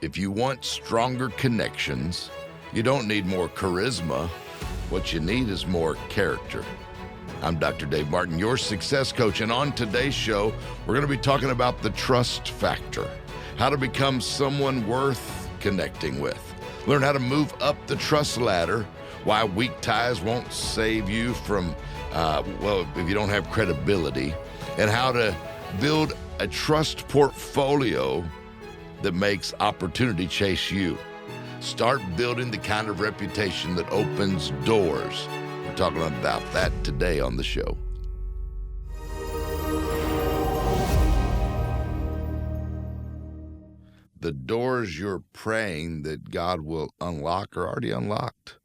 If you want stronger connections, you don't need more charisma. What you need is more character. I'm Dr. Dave Martin, your success coach, and on today's show, we're going to be talking about the trust factor, how to become someone worth connecting with, learn how to move up the trust ladder, why weak ties won't save you from, if you don't have credibility, and how to build a trust portfolio that makes opportunity chase you. Start building the kind of reputation that opens doors. We're talking about that today on the show. The doors you're praying that God will unlock are already unlocked.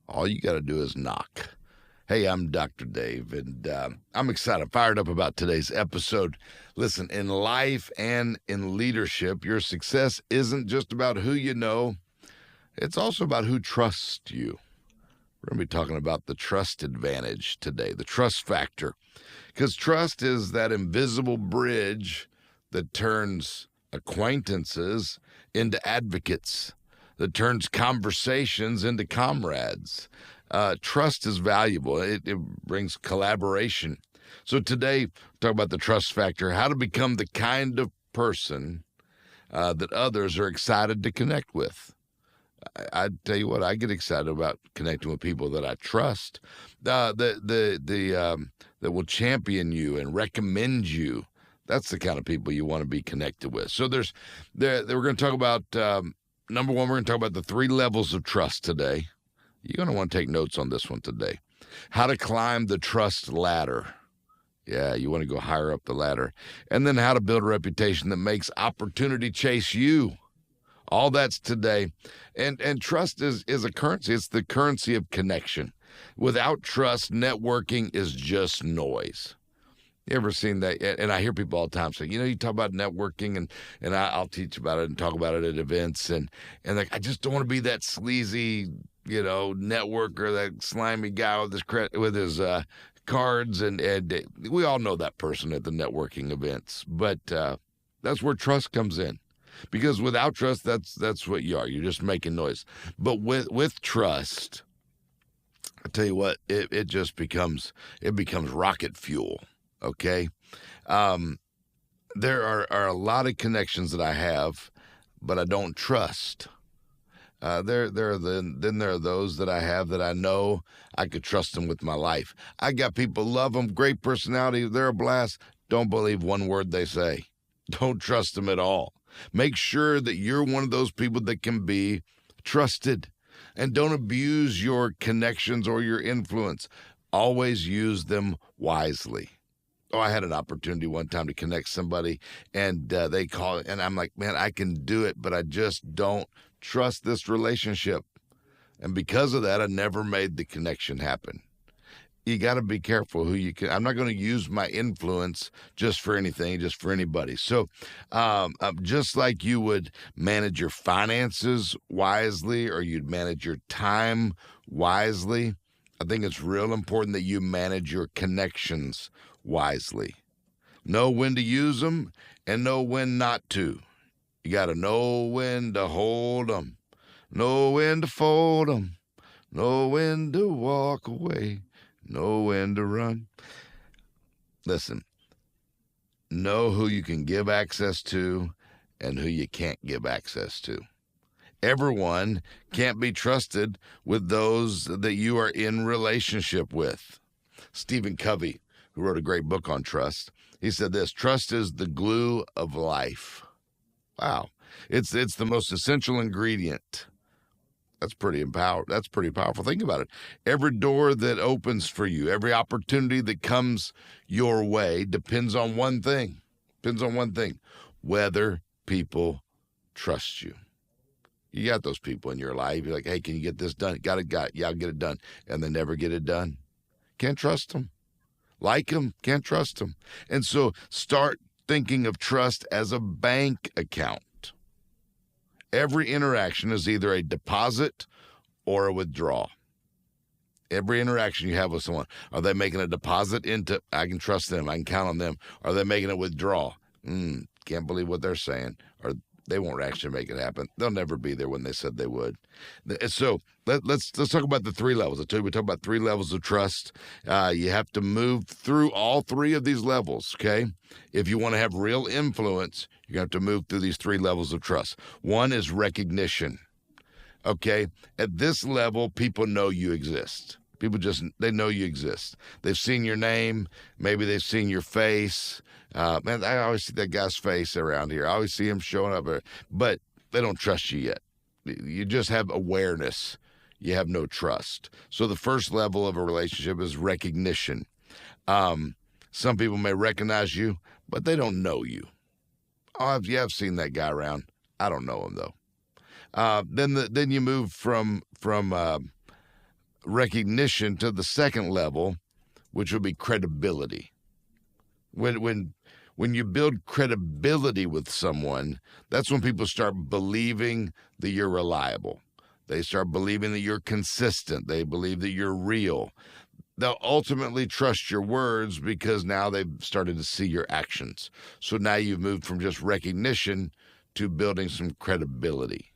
All you got to do is knock. Hey, I'm Dr. Dave, and I'm excited, fired up about today's episode. Listen, in life and in leadership, your success isn't just about who you know. It's also about who trusts you. We're going to be talking about the trust advantage today, the trust factor, because trust is that invisible bridge that turns acquaintances into advocates, that turns conversations into comrades. Trust is valuable. It brings collaboration. So today, talk about the trust factor, how to become the kind of person that others are excited to connect with. I tell you what, I get excited about connecting with people that I trust, that will champion you and recommend you. That's the kind of people you want to be connected with. So we're going to talk about, number one, we're going to talk about the 3 levels of trust today. You're going to want to take notes on this one today. How to climb the trust ladder. Yeah, you want to go higher up the ladder. And then how to build a reputation that makes opportunity chase you. All that's today. And trust is a currency. It's the currency of connection. Without trust, networking is just noise. You ever seen that? And I hear people all the time say, you talk about networking, and I'll teach about it and talk about it at events. And like, I just don't want to be that sleazy, networker, that slimy guy with his cards. And we all know that person at the networking events. But that's where trust comes in. Because without trust, that's what you are. You're just making noise. But with trust, I tell you what, it becomes rocket fuel. Okay, there are a lot of connections that I have, but I don't trust. There are those that I have that I know I could trust them with my life. I got people, love them, great personality, they're a blast. Don't believe one word they say. Don't trust them at all. Make sure that you're one of those people that can be trusted, and don't abuse your connections or your influence. Always use them wisely. Oh, I had an opportunity one time to connect somebody, and they call it, and I'm like, man, I can do it, but I just don't trust this relationship. And because of that, I never made the connection happen. You got to be careful who you can. I'm not going to use my influence just for anything, just for anybody. So just like you would manage your finances wisely, or you'd manage your time wisely, I think it's real important that you manage your connections wisely. Know when to use them and know when not to. You got to know when to hold them, know when to fold them, know when to walk away, know when to run. Listen, know who you can give access to and who you can't give access to. Everyone can't be trusted with those that you are in relationship with. Stephen Covey, who wrote a great book on trust, he said this: trust is the glue of life. Wow. It's the most essential ingredient. That's pretty powerful. Think about it. Every door that opens for you, every opportunity that comes your way depends on one thing. Whether people trust you. You got those people in your life. You're like, hey, can you get this done? Got it. Yeah, I'll get it done. And they never get it done. Can't trust them. Like them, can't trust them. And so start thinking of trust as a bank account. Every interaction is either a deposit or a withdrawal. Every interaction you have with someone, are they making a deposit into, I can trust them, I can count on them? Are they making a withdrawal? Can't believe what they're saying. Or they won't actually make it happen. They'll never be there when they said they would. And so let's talk about the three levels. I told you we talk about three levels of trust. You have to move through all three of these levels, okay? If you want to have real influence, you have to move through these three levels of trust. One is recognition, okay? At this level, people know you exist. People they know you exist. They've seen your name. Maybe they've seen your face. Man, I always see that guy's face around here. I always see him showing up, but they don't trust you yet. You just have awareness. You have no trust. So the first level of a relationship is recognition. Some people may recognize you, but they don't know you. Oh, I've seen that guy around. I don't know him though. Then you move from recognition to the second level, which would be credibility. When you build credibility with someone, that's when people start believing that you're reliable. They start believing that you're consistent. They believe that you're real. They'll ultimately trust your words because now they've started to see your actions. So now you've moved from just recognition to building some credibility.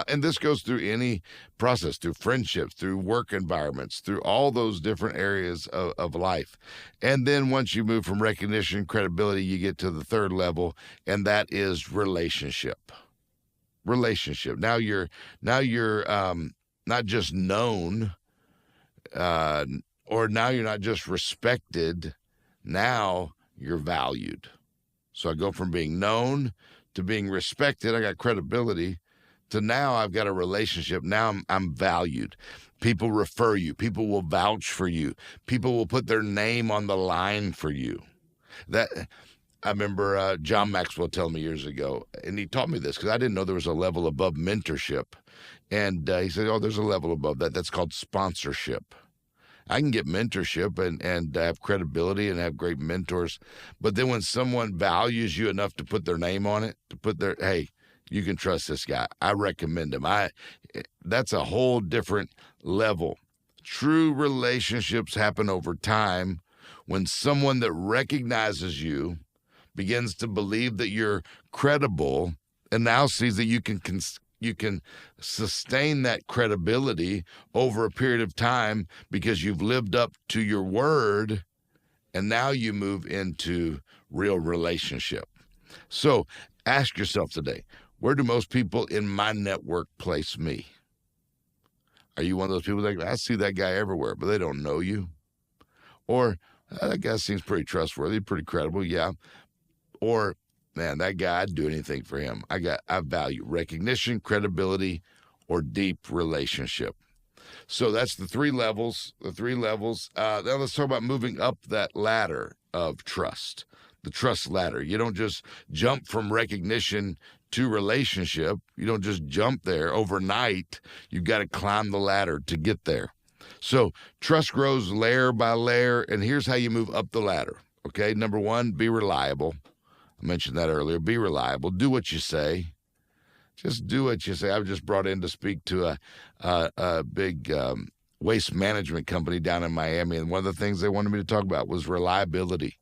And this goes through any process, through friendships, through work environments, through all those different areas of life. And then once you move from recognition, credibility, you get to the third level, and that is relationship. Relationship. Now you're not just known, or now you're not just respected. Now you're valued. So I go from being known to being respected. I got credibility. To now I've got a relationship. Now I'm valued. People refer you. People will vouch for you. People will put their name on the line for you. That I remember John Maxwell telling me years ago, and he taught me this because I didn't know there was a level above mentorship. And he said, oh, there's a level above that. That's called sponsorship. I can get mentorship and have credibility and have great mentors. But then when someone values you enough to put their name on it, to put their, hey, you can trust this guy. I recommend him. That's a whole different level. True relationships happen over time when someone that recognizes you begins to believe that you're credible and now sees that you can sustain that credibility over a period of time because you've lived up to your word, and now you move into real relationship. So ask yourself today, where do most people in my network place me? Are you one of those people that I see that guy everywhere, but they don't know you? Or that guy seems pretty trustworthy, pretty credible, yeah. Or, man, that guy, I'd do anything for him. I value recognition, credibility, or deep relationship. So that's the three levels. Now let's talk about moving up that ladder of trust, the trust ladder. You don't just jump from recognition to relationship. You don't just jump there overnight. You've got to climb the ladder to get there. So trust grows layer by layer, and here's how you move up the ladder. Okay, number one, be reliable. I mentioned that earlier. Be reliable. Do what you say. Just do what you say. I was just brought in to speak to a big waste management company down in Miami, and one of the things they wanted me to talk about was reliability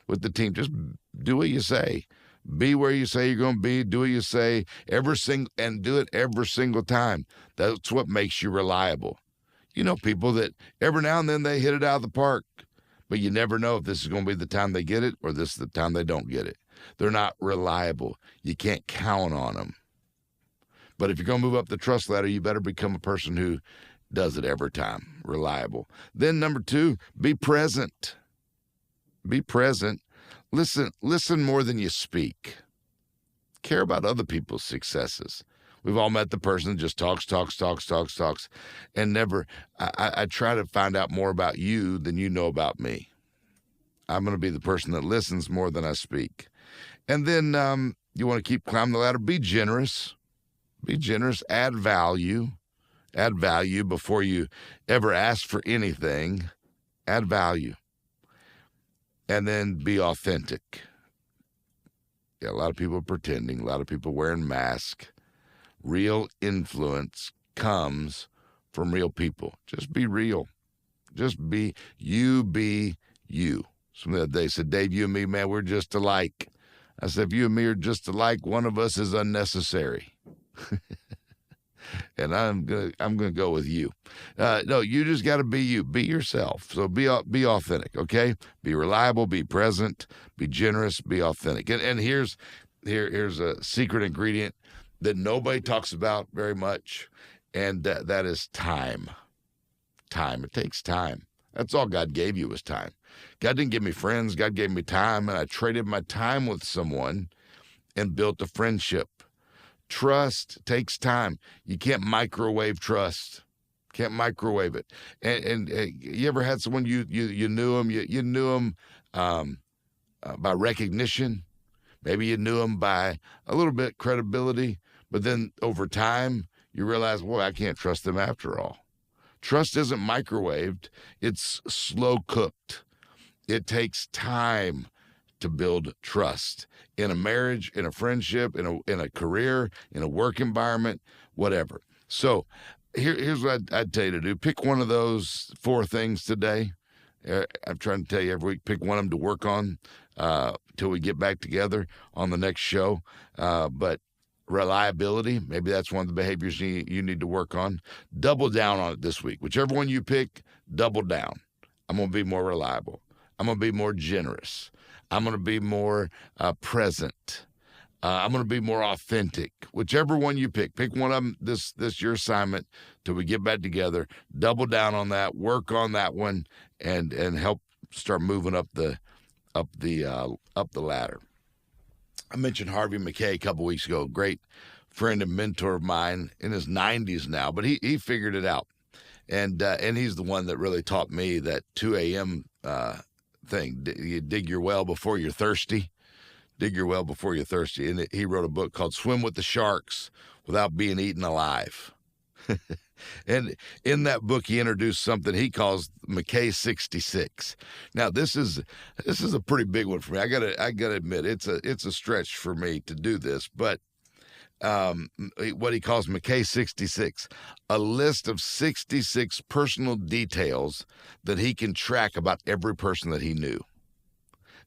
with the team. Just do what you say. Be where you say you're going to be. Do what you say and do it every single time. That's what makes you reliable. You know, people that every now and then they hit it out of the park, but you never know if this is going to be the time they get it or this is the time they don't get it. They're not reliable. You can't count on them. But if you're going to move up the trust ladder, you better become a person who does it every time, reliable. Then number two, be present. Be present. Listen more than you speak. Care about other people's successes. We've all met the person that just talks, and never, I try to find out more about you than you know about me. I'm going to be the person that listens more than I speak. And then you want to keep climbing the ladder. Be generous. Be generous. Add value. Add value before you ever ask for anything. Add value. And then be authentic. Yeah, a lot of people are pretending. A lot of people wearing masks. Real influence comes from real people. Just be real. Just be you. Somebody the other day said, Dave, you and me, man, we're just alike. I said, if you and me are just alike, one of us is unnecessary. And I'm gonna go with you. No, you just got to be you. Be yourself. So be authentic. Okay. Be reliable. Be present. Be generous. Be authentic. And here's a secret ingredient that nobody talks about very much, and that is time. Time. It takes time. That's all God gave you was time. God didn't give me friends. God gave me time, and I traded my time with someone and built a friendship. Trust takes time. You can't microwave trust. Can't microwave it. And you ever had someone you knew them? You knew them by recognition. Maybe you knew them by a little bit credibility, but then over time you realize, well, I can't trust them after all. Trust isn't microwaved. It's slow cooked. It takes time to build trust in a marriage, in a friendship, in a career, in a work environment, whatever. So here's what I'd tell you to do. Pick one of those 4 things today. I'm trying to tell you every week, pick one of them to work on till we get back together on the next show. But reliability, maybe that's one of the behaviors you need to work on. Double down on it this week. Whichever one you pick, double down. I'm going to be more reliable. I'm going to be more generous. I'm going to be more present. I'm going to be more authentic. Whichever one you pick one of them. This your assignment till we get back together. Double down on that. Work on that one, and help start moving up the ladder. I mentioned Harvey McKay a couple weeks ago. Great friend and mentor of mine in his 90s now, but he figured it out, and he's the one that really taught me that 2 a.m. Thing. You dig your well before you're thirsty. Dig your well before you're thirsty. And he wrote a book called Swim with the Sharks Without Being Eaten Alive. And in that book, he introduced something he calls McKay 66. Now, this is a pretty big one for me. I gotta admit, it's a stretch for me to do this, but what he calls McKay 66, a list of 66 personal details that he can track about every person that he knew.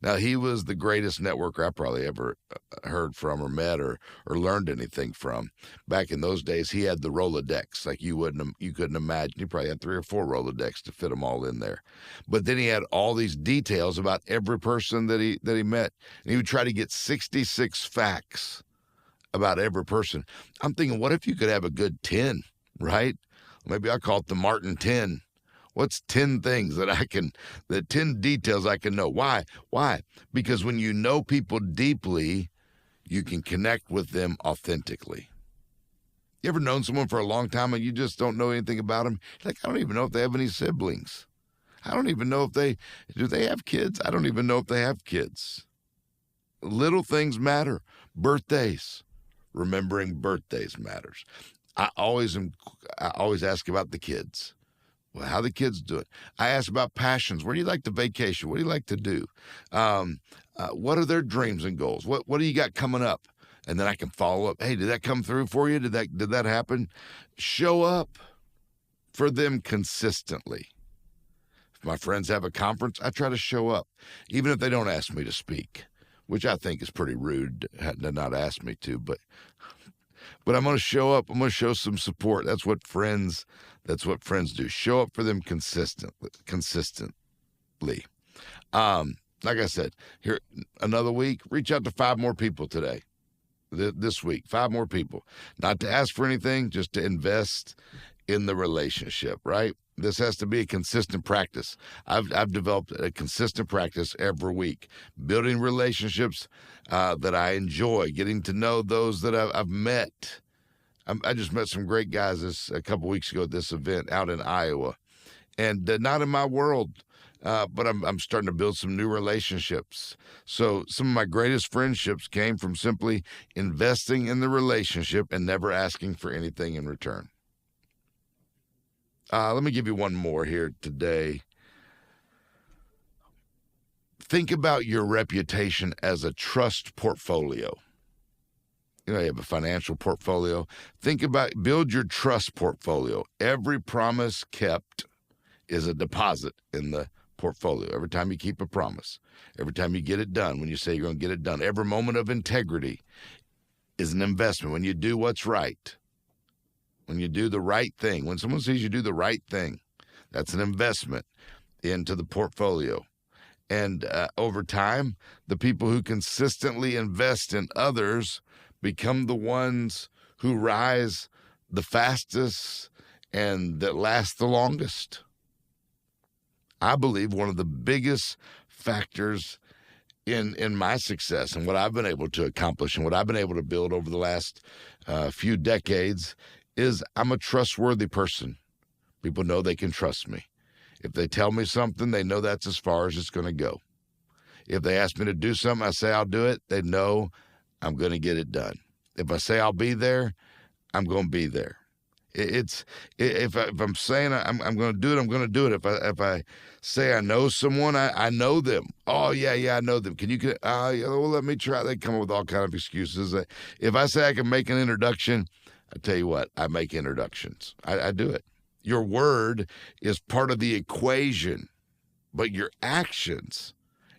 Now, he was the greatest networker I probably ever heard from or met or learned anything from. Back in those days, he had the Rolodex like you couldn't imagine. He probably had 3 or 4 Rolodex to fit them all in there. But then he had all these details about every person that he met. And he would try to get 66 facts about every person. I'm thinking, what if you could have a good 10, right? Maybe I call it the Martin 10. What's 10 things the 10 details I can know? Why? Because when you know people deeply, you can connect with them authentically. You ever known someone for a long time and you just don't know anything about them? You're like, I don't even know if they have any siblings. I don't even know if do they have kids? I don't even know if they have kids. Little things matter. Birthdays. Remembering birthdays matters. I always ask about the kids. Well, how the kids do it. I ask about passions. Where do you like to vacation? What do you like to do? What are their dreams and goals? What do you got coming up? And then I can follow up. Hey, did that come through for you? Did that happen? Show up for them consistently. If my friends have a conference, I try to show up, even if they don't ask me to speak, which I think is pretty rude to not ask me to. But I'm going to show up. I'm going to show some support. That's what friends do. Show up for them consistently. Like I said, here another week, reach out to 5 more people today. This week, 5 more people. Not to ask for anything, just to invest in the relationship, right? This has to be a consistent practice. I've developed a consistent practice every week, building relationships that I enjoy, getting to know those that I've met. I just met some great guys a couple weeks ago at this event out in Iowa, and not in my world, but I'm starting to build some new relationships. So some of my greatest friendships came from simply investing in the relationship and never asking for anything in return. Let me give you one more here today. Think about your reputation as a trust portfolio. You have a financial portfolio. Build your trust portfolio. Every promise kept is a deposit in the portfolio, every time you keep a promise, every time you get it done, when you say you're going to get it done, every moment of integrity is an investment. When you do what's right, when you do the right thing, when someone sees you do the right thing, that's an investment into the portfolio. And over time, the people who consistently invest in others become the ones who rise the fastest and that last the longest. I believe one of the biggest factors in my success and what I've been able to accomplish and what I've been able to build over the last few decades is I'm a trustworthy person. People know they can trust me. If they tell me something, they know that's as far as it's going to go. If they ask me to do something, I say I'll do it. They know I'm going to get it done. If I say I'll be there, I'm going to be there. If I'm saying I'm going to do it, I'm going to do it. If I say I know someone, I know them. Oh yeah, I know them. Well, let me try. They come up with all kind of excuses. If I say I can make an introduction, I tell you what, I make introductions. I do it. Your word is part of the equation, but your actions,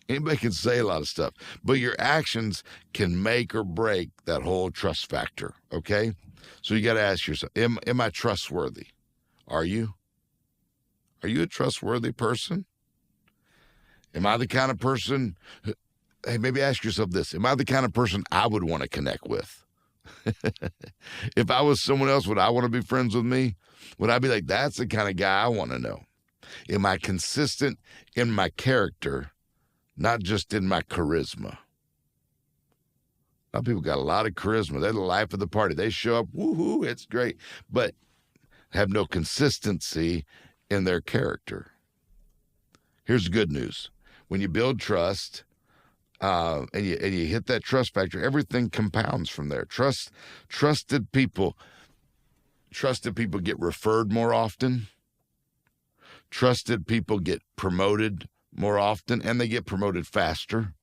anybody can say a lot of stuff, but your actions can make or break that whole trust factor, okay? So you got to ask yourself, am I trustworthy? Are you? Are you a trustworthy person? Am I the kind of person, hey, maybe ask yourself this, am I the kind of person I would want to connect with? If I was someone else, would I want to be friends with me? Would I be like, that's the kind of guy I want to know? Am I consistent in my character, not just in my charisma? A lot of people got a lot of charisma. They're the life of the party. They show up, woohoo, it's great, but have no consistency in their character. Here's the good news. When you build trust, and you hit that trust factor, everything compounds from there. Trusted people get referred more often. Trusted people get promoted more often, and they get promoted faster.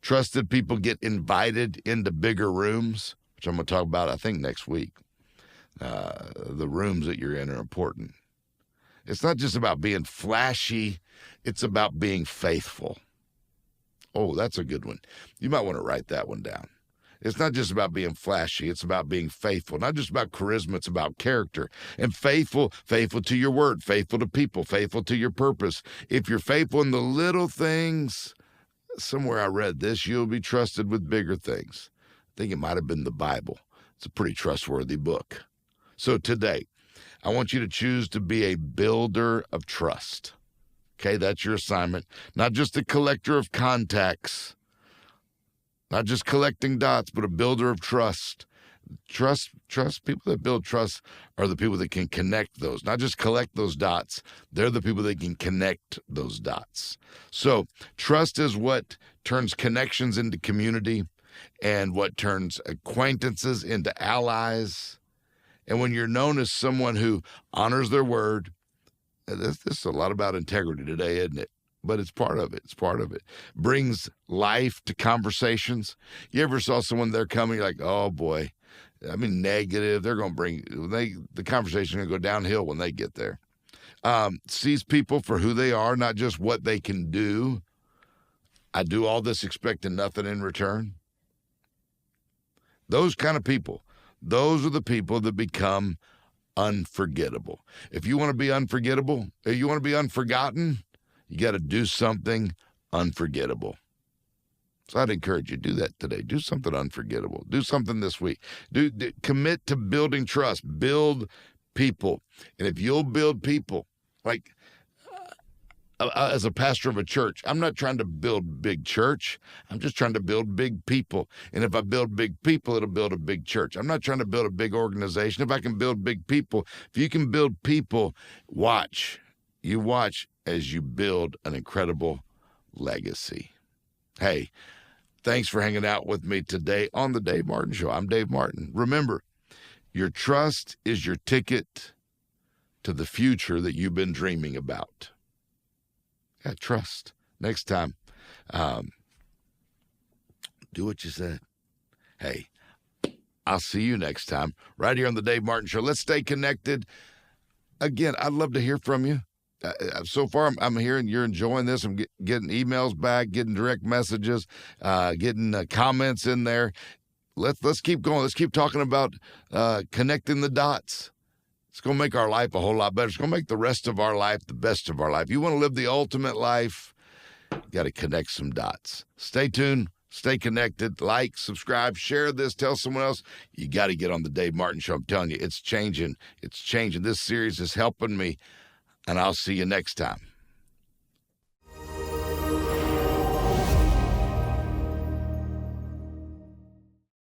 Trusted people get invited into bigger rooms, which I'm going to talk about, I think, next week. The rooms that you're in are important. It's not just about being flashy. It's about being faithful. Oh, that's a good one. You might want to write that one down. It's not just about being flashy. It's about being faithful. Not just about charisma. It's about character. And faithful to your word, faithful to people, faithful to your purpose. If you're faithful in the little things, somewhere I read this, you'll be trusted with bigger things. I think it might have been the Bible. It's a pretty trustworthy book. So today, I want you to choose to be a builder of trust. Okay, that's your assignment. Not just a collector of contacts, not just collecting dots, but a builder of trust. Trust, people that build trust are the people that can connect those, not just collect those dots. They're the people that can connect those dots. So trust is what turns connections into community and what turns acquaintances into allies. And when you're known as someone who honors their word, this is a lot about integrity today, isn't it? But it's part of it. It's part of it. Brings life to conversations. You ever saw someone there coming, you're like, oh boy, I mean, negative. They're going to the conversation going to go downhill when they get there. Sees people for who they are, not just what they can do. I do all this expecting nothing in return. Those kind of people, those are the people that become unforgettable. If you want to be unforgettable, if you want to be unforgotten, you got to do something unforgettable. So I'd encourage you to do that today. Do something unforgettable. Do something this week. Commit to building trust. Build people. And if you'll build people, like as a pastor of a church, I'm not trying to build big church. I'm just trying to build big people. And if I build big people, it'll build a big church. I'm not trying to build a big organization. If I can build big people, if you can build people, watch. You watch as you build an incredible legacy. Hey, thanks for hanging out with me today on The Dave Martin Show. I'm Dave Martin. Remember, your trust is your ticket to the future that you've been dreaming about. Yeah, trust. Next time, do what you said. Hey, I'll see you next time right here on The Dave Martin Show. Let's stay connected. Again, I'd love to hear from you. So far, I'm hearing you're enjoying this. I'm getting emails back, getting direct messages, getting comments in there. Let's keep going. Let's keep talking about connecting the dots. It's going to make our life a whole lot better. It's going to make the rest of our life the best of our life. You want to live the ultimate life, you got to connect some dots. Stay tuned. Stay connected. Like, subscribe, share this, tell someone else. You got to get on the Dave Martin Show. I'm telling you, it's changing. It's changing. This series is helping me, and I'll see you next time.